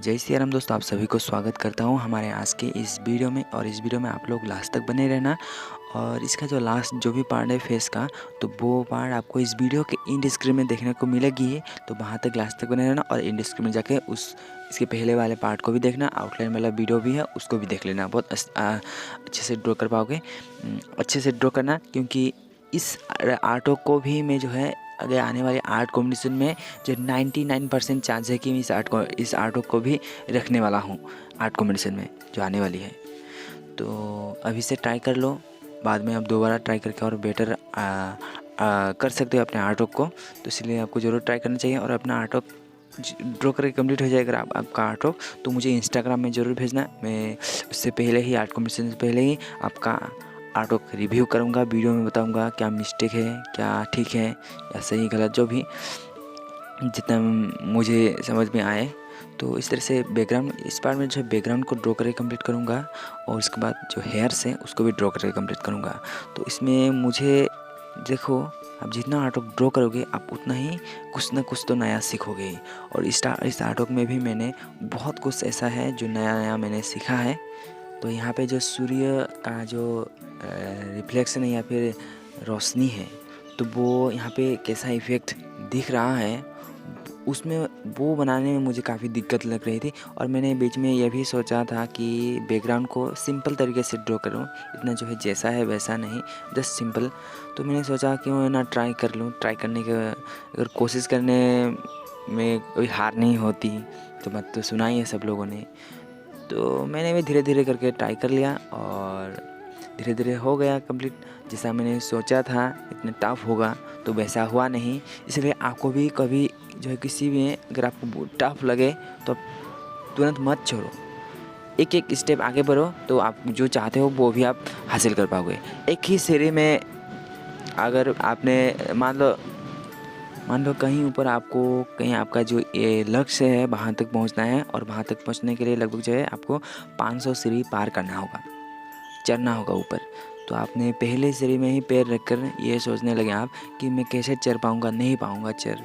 तो जय श्री राम दोस्तों, आप सभी को स्वागत करता हूं हमारे आज के इस वीडियो में। और इस वीडियो में आप लोग लास्ट तक बने रहना। और इसका जो लास्ट जो भी पार्ट है फेस का, तो वो पार्ट आपको इस वीडियो के इंड स्क्रीन में देखने को मिलेगी। तो वहाँ तक लास्ट तक बने रहना और इंड स्क्रीन में जाके इसके पहले वाले पार्ट को भी देखना। आउटलाइन वाला वीडियो भी है, उसको भी देख लेना। बहुत अच्छे से ड्रॉ कर पाओगे। अच्छे से ड्रॉ करना, क्योंकि इस आर्टो को भी मैं जो है अगर आने वाले आर्ट कॉम्पिटिशन में जो 99% चांस है कि मैं इस आर्ट को भी रखने वाला हूँ आर्ट कॉम्पिटिशन में जो आने वाली है। तो अभी से ट्राई कर लो, बाद में आप दोबारा ट्राई करके और बेटर कर सकते हो अपने आर्ट वर्क को। तो इसलिए आपको ज़रूर ट्राई करना चाहिए। और अपना आर्ट वर्क ड्रॉ करके कंप्लीट हो जाएगा आपका आर्ट वर्क, तो मुझे इंस्टाग्राम में ज़रूर भेजना। मैं उससे पहले ही, आर्ट कॉम्पिटिशन से पहले ही आपका आर्ट वर्क रिव्यू करूँगा, वीडियो में बताऊँगा क्या मिस्टेक है, क्या ठीक है या सही गलत, जो भी जितना मुझे समझ में आए। तो इस तरह से बैकग्राउंड, इस बार में जो है बैकग्राउंड को ड्रॉ करके कंप्लीट करूँगा। और उसके बाद जो हेयर्स हैं उसको भी ड्रॉ करके कंप्लीट करूँगा। तो इसमें मुझे देखो, आप जितना आर्ट वर्क ड्रॉ करोगे आप उतना ही कुछ ना कुछ तो नया सीखोगे। और इस आर्ट वर्क में भी मैंने बहुत कुछ ऐसा है जो नया नया मैंने सीखा है। तो यहाँ पे जो सूर्य का जो रिफ्लेक्शन है या फिर रोशनी है, तो वो यहाँ पे कैसा इफ़ेक्ट दिख रहा है, उसमें वो बनाने में मुझे काफ़ी दिक्कत लग रही थी। और मैंने बीच में यह भी सोचा था कि बैकग्राउंड को सिंपल तरीके से ड्रॉ करूँ, इतना जो है जैसा है वैसा नहीं, जस्ट सिंपल। तो मैंने सोचा कि मैं ना ट्राई कर लूँ। ट्राई करने के अगर कोशिश करने में कोई हार नहीं होती, तो बात तो सुना ही है सब लोगों ने। तो मैंने भी धीरे धीरे करके ट्राई कर लिया और धीरे धीरे हो गया कंप्लीट। जैसा मैंने सोचा था इतना टफ होगा, तो वैसा हुआ नहीं। इसलिए आपको भी कभी जो है किसी भी, अगर आपको टफ लगे तो आप तुरंत मत छोड़ो, एक एक स्टेप आगे बढ़ो, तो आप जो चाहते हो वो भी आप हासिल कर पाओगे। एक ही सीढ़ी में अगर आपने मान लो कहीं ऊपर आपको, कहीं आपका जो ये लक्ष्य है वहाँ तक पहुँचना है, और वहाँ तक पहुँचने के लिए लगभग जो है आपको 500 सीढ़ी पार करना होगा, चढ़ना होगा ऊपर। तो आपने पहले सीढ़ी में ही पैर रखकर ये सोचने लगे आप कि मैं कैसे चढ़ पाऊँगा, नहीं पाऊँगा चढ़।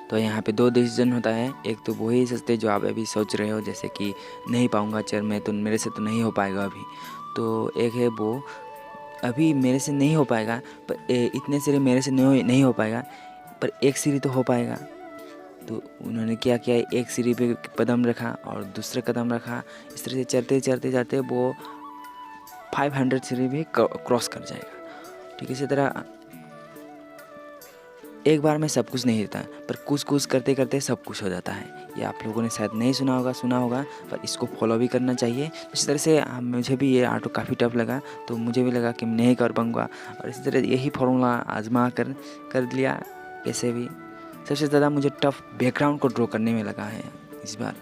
तो यहाँ पे 2 डिसीजन होता है। एक तो वही सोचते जो आप अभी सोच रहे हो, जैसे कि नहीं पाऊँगा चढ़, मेरे से तो नहीं हो पाएगा अभी। तो एक है वो, अभी मेरे से नहीं हो पाएगा, पर इतने सीढ़ी मेरे से नहीं हो पाएगा, पर एक सीढ़ी तो हो पाएगा। तो उन्होंने क्या किया, एक सीढ़ी पे कदम रखा और दूसरा कदम रखा। इस तरह से चढ़ते चढ़ते जाते वो 500 सीढ़ी भी क्रॉस कर जाएगा। ठीक है, इसी तरह एक बार में सब कुछ नहीं होता, पर कुछ कुछ करते करते सब कुछ हो जाता है। ये आप लोगों ने शायद नहीं सुना होगा, पर इसको फॉलो भी करना चाहिए। इस तरह से मुझे भी ये आर्ट काफ़ी टफ लगा, तो मुझे भी लगा कि मैं नहीं कर पाऊँगा। और इसी तरह यही फॉर्मूला आजमा कर लिया कैसे भी। सबसे ज़्यादा मुझे टफ बैकग्राउंड को ड्रॉ करने में लगा है इस बार।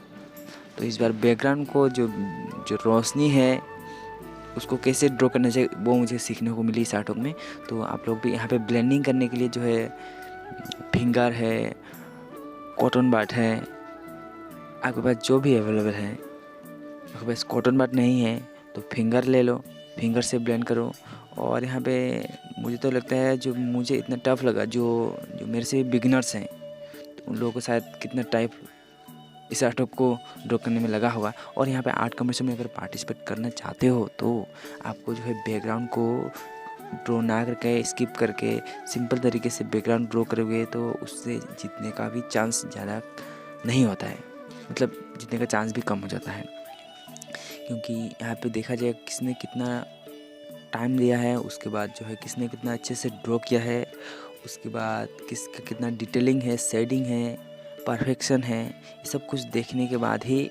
तो इस बार बैकग्राउंड को जो रोशनी है उसको कैसे ड्रॉ करना चाहिए, वो मुझे सीखने को मिली इस आर्ट वर्क में। तो आप लोग भी यहाँ पे ब्लेंडिंग करने के लिए जो है फिंगर है, कॉटन बड है, आपके पास जो भी अवेलेबल है। आपके पास कॉटन बड नहीं है तो फिंगर ले लो, फिंगर से ब्लेंड करो। और यहाँ पे मुझे तो लगता है जो मुझे इतना टफ लगा, जो मेरे से बिगिनर्स हैं, तो उन लोगों को शायद कितना टाइप इस आर्ट वर्क को ड्रॉ करने में लगा होगा। और यहाँ पे आर्ट कॉम्पिटिशन में अगर पार्टिसिपेट करना चाहते हो तो आपको जो है बैकग्राउंड को ड्रॉ ना करके, स्किप करके सिंपल तरीके से बैकग्राउंड ड्रॉ करोगे तो उससे जीतने का भी चांस ज़्यादा नहीं होता है, मतलब जीतने का चांस भी कम हो जाता है। क्योंकि यहाँ पे देखा जाए किसने कितना टाइम दिया है, उसके बाद जो है किसने कितना अच्छे से ड्रॉ किया है, उसके बाद किसका कितना डिटेलिंग है, शेडिंग है, परफेक्शन है, ये सब कुछ देखने के बाद ही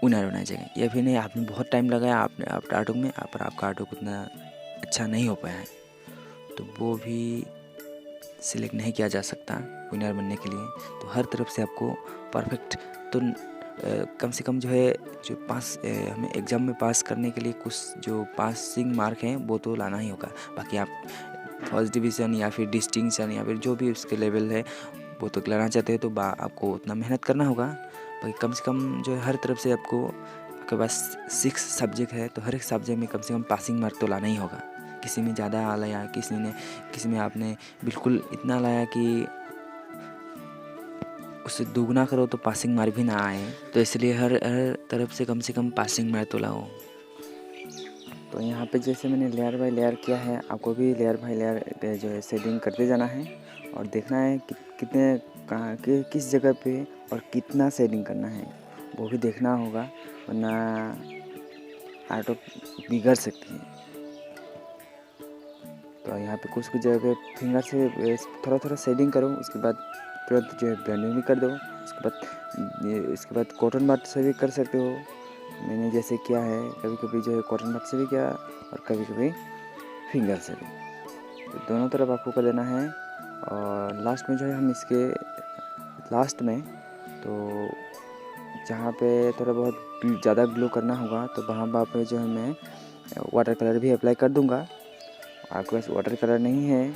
विनर होना चाहिए। ये भी नहीं आपने बहुत टाइम लगाया आपने आर्ट वर्क में, पर आपका आर्ट वर्क उतना अच्छा नहीं हो पाया है, तो वो भी सिलेक्ट नहीं किया जा सकता विनर बनने के लिए। तो हर तरफ से आपको परफेक्ट, तो कम से कम जो है जो हमें एग्ज़ाम में पास करने के लिए कुछ जो पासिंग मार्क हैं वो तो लाना ही होगा। बाकी आप फर्स्ट डिवीज़न या फिर डिस्टिंक्शन या फिर जो भी उसके लेवल है वो तो लाना चाहते हो, तो आपको उतना मेहनत करना होगा। बाकी कम से कम जो है हर तरफ से आपके पास 6 सब्जेक्ट है, तो हर एक सब्जेक्ट में कम से कम पासिंग मार्क तो लाना ही होगा। किसी में ज़्यादा लाया, किसी में आपने बिल्कुल इतना लाया कि उससे दुगना करो तो पासिंग मार्क भी ना आए, तो इसलिए हर तरफ से कम पासिंग मार्क तो लाओ। तो यहाँ पे जैसे मैंने लेयर बाय लेयर किया है, आपको भी लेयर बाय लेयर जो है शेडिंग करते जाना है और देखना है कि कितने कहाँ के किस जगह पे और कितना शेडिंग करना है, वो भी देखना होगा, वरना आर्ट बिगड़ सकती है। तो यहाँ पे कुछ जगह पे फिंगर से थोड़ा थोड़ा शेडिंग करो, उसके बाद तुरंत जो है ब्लेंडिंग भी कर दो। इसके बाद कॉटन बड से भी कर सकते हो, मैंने जैसे किया है, कभी कभी जो है कॉटन बड से भी किया और कभी कभी फिंगर से भी, तो दोनों तरफ आपको कर देना है। और लास्ट में जो है हम इसके लास्ट में तो जहाँ पे थोड़ा बहुत ज़्यादा ग्लो करना होगा तो वहाँ पे जो है मैं वाटर कलर भी अप्लाई कर दूँगा। आपके पास वाटर कलर नहीं है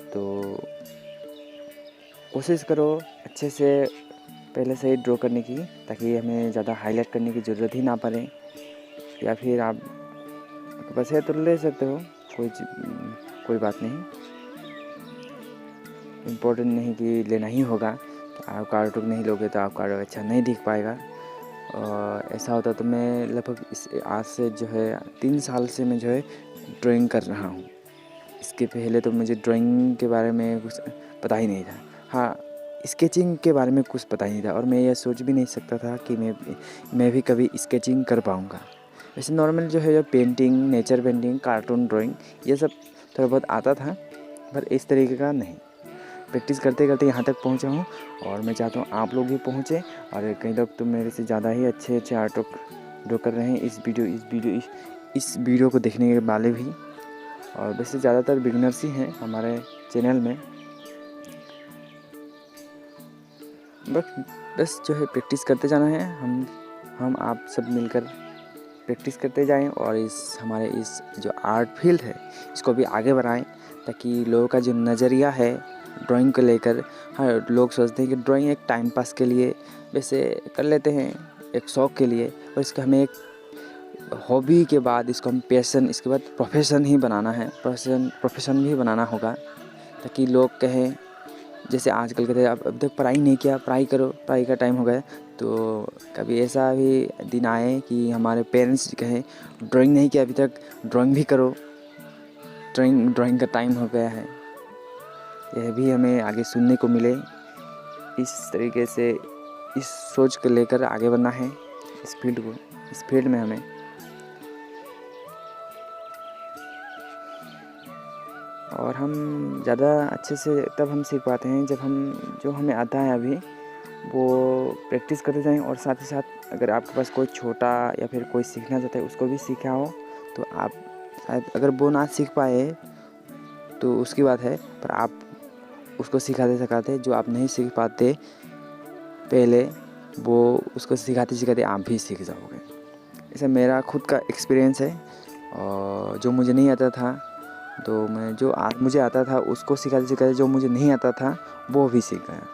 तो कोशिश करो अच्छे से पहले से ही ड्रॉ करने की, ताकि हमें ज़्यादा हाईलाइट करने की ज़रूरत ही ना पड़े। या फिर आपके पास है तो ले सकते हो, कोई बात नहीं, इम्पोर्टेंट नहीं कि लेना ही होगा। आपका आर्टवर्क नहीं लोगे तो आपका आर्टवर्क अच्छा नहीं दिख पाएगा। और ऐसा होता तो मैं लगभग आज से जो है 3 साल से मैं जो है ड्राइंग कर रहा हूँ। इसके पहले तो मुझे ड्राइंग के बारे में कुछ पता ही नहीं था। हाँ, स्केचिंग के बारे में कुछ पता ही नहीं था और मैं यह सोच भी नहीं सकता था कि मैं भी कभी स्केचिंग कर पाऊँगा। वैसे नॉर्मल जो है painting, nature painting, cartoon drawing ये सब थोड़ा बहुत आता था, पर इस तरीके का नहीं। प्रैक्टिस करते करते यहाँ तक पहुँचा हूँ और मैं चाहता हूँ आप लोग भी पहुँचे। और कई लोग तो मेरे से ज़्यादा ही अच्छे आर्टवर्क ड्रॉ कर रहे हैं इस वीडियो को देखने के वाले भी। और वैसे ज़्यादातर बिगिनर्स ही हैं हमारे चैनल में। बस जो है प्रैक्टिस करते जाना है, हम आप सब मिलकर प्रैक्टिस करते जाएं और हमारे इस जो आर्ट फील्ड है इसको भी आगे बढ़ाएं, ताकि लोगों का जो नज़रिया है ड्राइंग को लेकर, हाँ लोग सोचते हैं कि ड्राइंग एक टाइम पास के लिए वैसे कर लेते हैं, एक शौक़ के लिए, और इसका हमें एक हॉबी के बाद इसको हम पैशन, इसके बाद प्रोफेशन ही बनाना है, प्रोफेशन भी बनाना होगा, ताकि लोग कहें जैसे आजकल कहते हैं अब तक पढ़ाई नहीं किया, पढ़ाई करो, पढ़ाई का टाइम हो गया। तो कभी ऐसा भी दिन आए कि हमारे पेरेंट्स कहें ड्राइंग नहीं किया अभी तक, ड्राइंग भी करो, ड्राइंग का टाइम हो गया है। यह भी हमें आगे सुनने को मिले। इस तरीके से इस सोच को लेकर आगे बढ़ना है इस फील्ड में हमें। और हम ज़्यादा अच्छे से तब हम सीख पाते हैं जब जो हमें आता है अभी वो प्रैक्टिस करते जाएं, और साथ ही साथ अगर आपके पास कोई छोटा या फिर कोई सीखना चाहता है उसको भी सिखाओ, तो आप शायद अगर वो ना सीख पाए तो उसकी बात है, पर आप उसको सिखाते जो आप नहीं सीख पाते पहले, वो उसको सिखाते आप भी सीख जाओगे। ऐसा मेरा खुद का एक्सपीरियंस है। और जो मुझे नहीं आता था तो मैं मुझे आता था उसको सिखाते जो मुझे नहीं आता था वो भी सीख गया।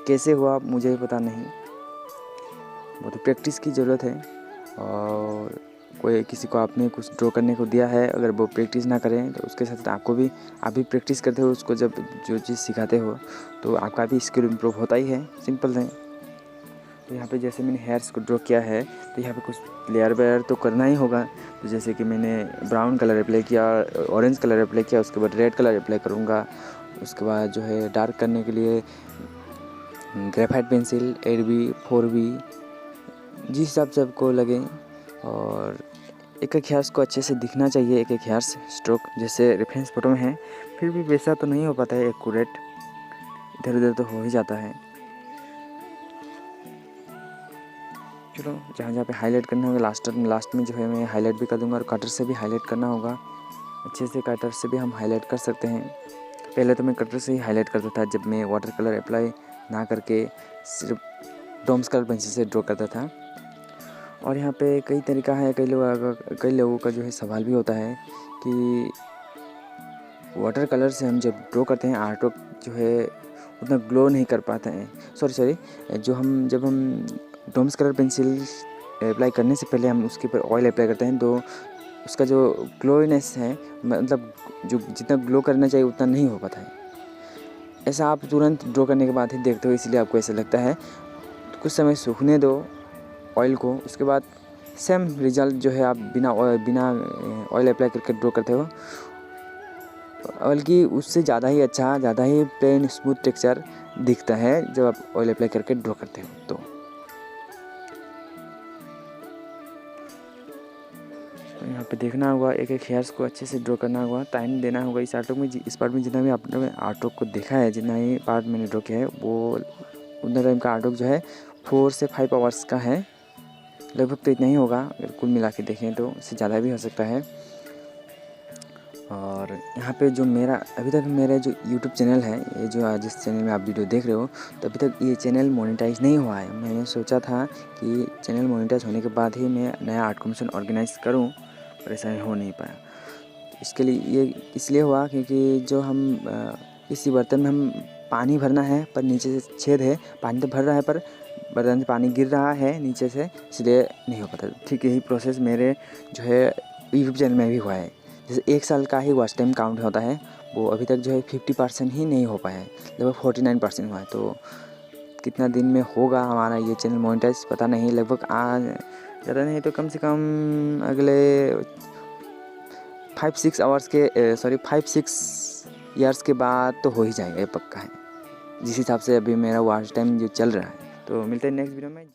कैसे हुआ मुझे भी पता नहीं, वो तो प्रैक्टिस की ज़रूरत है। और कोई किसी को आपने कुछ ड्रॉ करने को दिया है, अगर वो प्रैक्टिस ना करें तो उसके साथ आप भी प्रैक्टिस करते हो उसको, जब जो चीज़ सिखाते हो तो आपका भी स्किल इम्प्रूव होता ही है, सिंपल है। तो यहाँ पे जैसे मैंने हेयर्स को ड्रॉ किया है तो यहाँ पे कुछ लेयर वेयर तो करना ही होगा। तो जैसे कि मैंने ब्राउन कलर अप्लाई किया, ऑरेंज कलर अप्लाई किया, उसके बाद रेड कलर अप्लाई करूँगा। उसके बाद जो है डार्क करने के लिए ग्रेफाइट पेंसिल 8B 4B जिस हिसाब से आपको लगे। और एक हेयर्स को अच्छे से दिखना चाहिए, एक हेयर्स स्ट्रोक जैसे रेफरेंस फोटो में है, फिर भी वैसा तो नहीं हो पाता है एक्यूरेट, इधर उधर तो हो ही जाता है। चलो जहाँ पे हाईलाइट करना होगा लास्ट में जो है मैं हाईलाइट भी कर दूंगा, और कटर से भी हाईलाइट करना होगा अच्छे से। कटर से भी हम हाईलाइट कर सकते हैं। पहले तो मैं कटर से ही हाईलाइट करता था, जब मैं वाटर कलर अप्लाई ना करके सिर्फ डोम्स कलर पेंसिल से ड्रॉ करता था। और यहाँ पे कई तरीका है, कई लोगों का जो है सवाल भी होता है कि वाटर कलर से हम जब ड्रॉ करते हैं आर्टवर्क जो है उतना ग्लो नहीं कर पाते हैं। सॉरी जब हम डोम्स कलर पेंसिल अप्लाई करने से पहले हम उसके ऊपर ऑयल अप्लाई करते हैं, तो उसका जो ग्लोइनेस है, मतलब जो जितना ग्लो करना चाहिए उतना नहीं हो पाता है। ऐसा आप तुरंत ड्रॉ करने के बाद ही देखते हो, इसलिए आपको ऐसा लगता है। कुछ समय सूखने दो ऑयल को। उसके बाद सेम रिजल्ट जो है आप बिना ऑयल अप्लाई करके ड्रॉ करते हो, बल्कि उससे ज़्यादा ही अच्छा, ज़्यादा ही प्लेन स्मूथ टेक्सचर दिखता है जब आप ऑयल अप्लाई करके ड्रॉ करते हो। तो यहाँ पे देखना होगा, एक एक हेयर्स को अच्छे से ड्रॉ करना होगा, टाइम देना होगा इस आर्ट वर्क में। इस पार्ट में जितना भी आपने आर्ट वर्क को देखा है, जितना ही पार्ट मैंने ड्रॉ किया है, वो उतना टाइम का आर्ट वर्क जो है 4 से 5 आवर्स का है लगभग। तो इतना ही होगा, अगर कुल मिला के देखें तो इससे ज़्यादा भी हो सकता है। और यहाँ पे जो मेरा अभी तक मेरा जो यूट्यूब चैनल है, ये जो जिस चैनल में आप वीडियो देख रहे हो, तो अभी तक ये चैनल मोनेटाइज नहीं हुआ है। मैंने सोचा था कि चैनल मोनेटाइज होने के बाद ही मैं नया आर्ट कॉम्पिटिशन ऑर्गेनाइज़ करूँ, पर ऐसा हो नहीं पाया। इसके लिए ये इसलिए हुआ क्योंकि जो हम इसी बर्तन में हम पानी भरना है, पर नीचे से छेद है, पानी तो भर रहा है पर बर्तन से पानी गिर रहा है नीचे से, इसलिए नहीं हो पाता। ठीक यही प्रोसेस मेरे जो है यूट्यूब चैनल में भी हुआ है। जैसे 1 साल का ही वॉच टाइम काउंट होता है, वो अभी तक जो है 50% ही नहीं हो पाया है, लगभग 49% हुआ है। तो कितना दिन में होगा हमारा ये चैनल मोनेटाइज पता नहीं, लगभग आज ज़्यादा नहीं तो कम से कम अगले 5-6 ईयर्स के बाद तो हो ही जाएगा, ये पक्का है, जिस हिसाब से अभी मेरा वॉच टाइम जो चल रहा है। तो मिलते हैं नेक्स्ट वीडियो में।